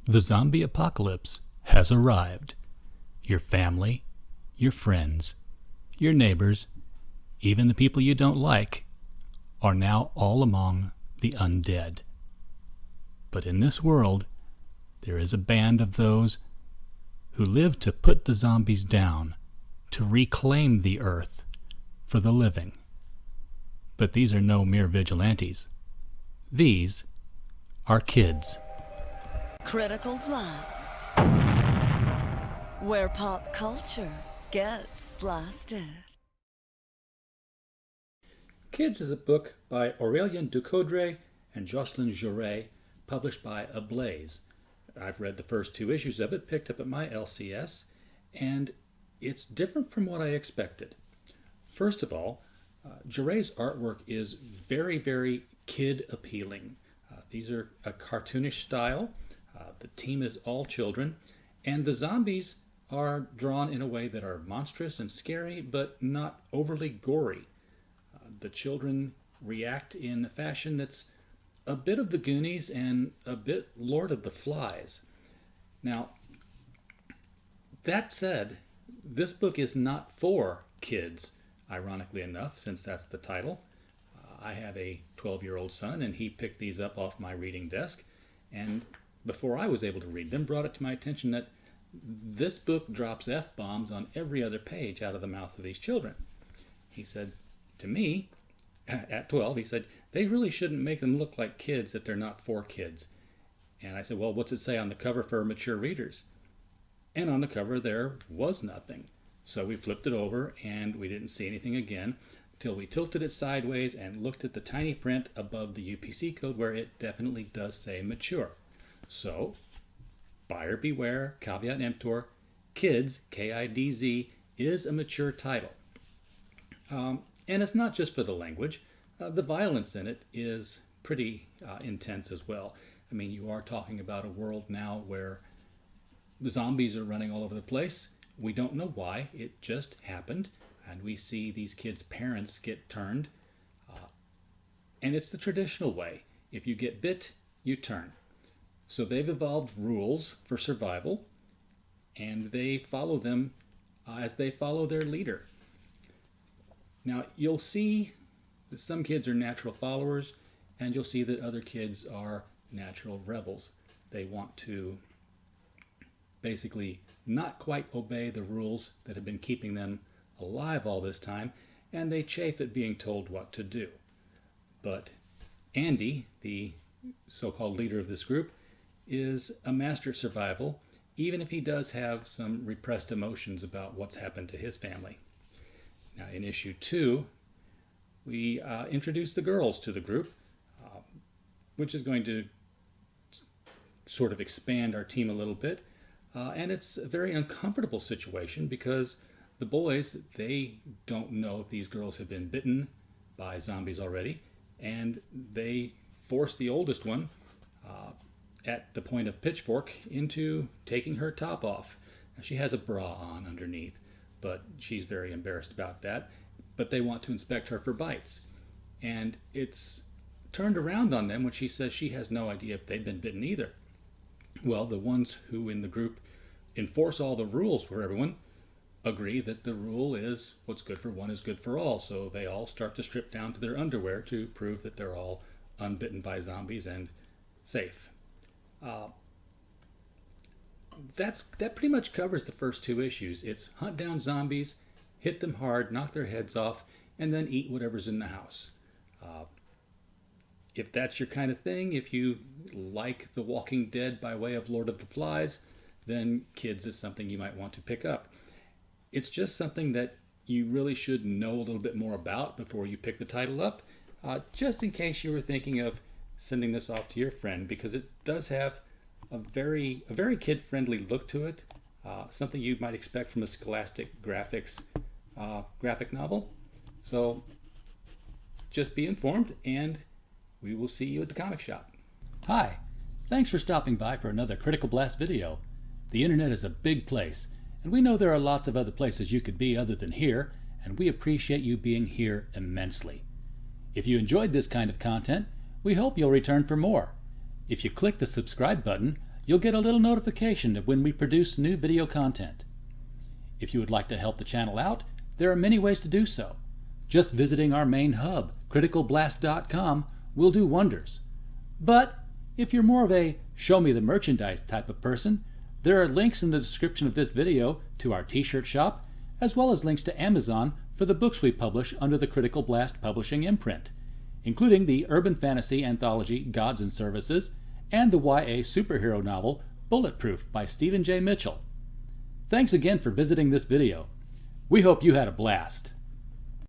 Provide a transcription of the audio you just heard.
The zombie apocalypse has arrived. Your family, your friends, your neighbors, even the people you don't like, are now all among the undead. But in this world, there is a band of those who live to put the zombies down, to reclaim the earth for the living. But these are no mere vigilantes. These are Kidz. Critical Blast, where pop culture gets blasted. Kidz is a book by Aurélien Ducoudray and Jocelyn Jouret, published by Ablaze. I've read the first 2 issues of it, picked up at my LCS, and it's different from what I expected. First of all, Jouret's artwork is very, very kid appealing. These are a cartoonish style. The team is all children, and the zombies are drawn in a way that are monstrous and scary, but not overly gory. The children react in a fashion that's a bit of the Goonies and a bit Lord of the Flies. Now, that said, this book is not for kids, ironically enough, since that's the title. I have a 12-year-old son, and he picked these up off my reading desk, and before I was able to read them, brought it to my attention that this book drops F-bombs on every other page out of the mouth of these children. He said to me, at 12, he said, they really shouldn't make them look like kids if they're not for kids. And I said, well, what's it say on the cover for mature readers? And on the cover there was nothing. So we flipped it over and we didn't see anything again till we tilted it sideways and looked at the tiny print above the UPC code where it definitely does say mature. So, buyer beware, caveat emptor, Kidz, K-I-D-Z, is a mature title. And it's not just for the language. The violence in it is pretty intense as well. I mean, you are talking about a world now where zombies are running all over the place. We don't know why. It just happened. And we see these kids' parents get turned. And it's the traditional way. If you get bit, you turn. So they've evolved rules for survival, and they follow them as they follow their leader. Now, you'll see that some kids are natural followers, and you'll see that other kids are natural rebels. They want to basically not quite obey the rules that have been keeping them alive all this time, and they chafe at being told what to do. But Andy, the so-called leader of this group, is a master at survival, even if he does have some repressed emotions about what's happened to his family. Now, in issue 2, we introduce the girls to the group, which is going to sort of expand our team a little bit. And it's a very uncomfortable situation because the boys, they don't know if these girls have been bitten by zombies already, and they force the oldest one at the point of pitchfork into taking her top off. Now, she has a bra on underneath, but she's very embarrassed about that. But they want to inspect her for bites. And it's turned around on them when she says she has no idea if they've been bitten either. Well, the ones who in the group enforce all the rules for everyone agree that the rule is what's good for one is good for all. So they all start to strip down to their underwear to prove that they're all unbitten by zombies and safe. That pretty much covers the first 2 issues. It's hunt down zombies, hit them hard, knock their heads off, and then eat whatever's in the house. If that's your kind of thing, if you like The Walking Dead by way of Lord of the Flies, then Kidz is something you might want to pick up. It's just something that you really should know a little bit more about before you pick the title up, just in case you were thinking of sending this off to your friend, because it does have a very kid-friendly look to it, something you might expect from a Scholastic graphic novel. So just be informed, and we will see you at the comic shop. Hi, thanks for stopping by for another Critical Blast video. The internet is a big place, and we know there are lots of other places you could be other than here, and we appreciate you being here immensely. If you enjoyed this kind of content, we hope you'll return for more. If you click the subscribe button, you'll get a little notification of when we produce new video content. If you would like to help the channel out, there are many ways to do so. Just visiting our main hub, criticalblast.com, will do wonders. But if you're more of a show me the merchandise type of person, there are links in the description of this video to our t-shirt shop, as well as links to Amazon for the books we publish under the Critical Blast Publishing imprint, including the urban fantasy anthology Gods and Services and the YA superhero novel Bulletproof by Stephen J. Mitchell. Thanks again for visiting this video. We hope you had a blast.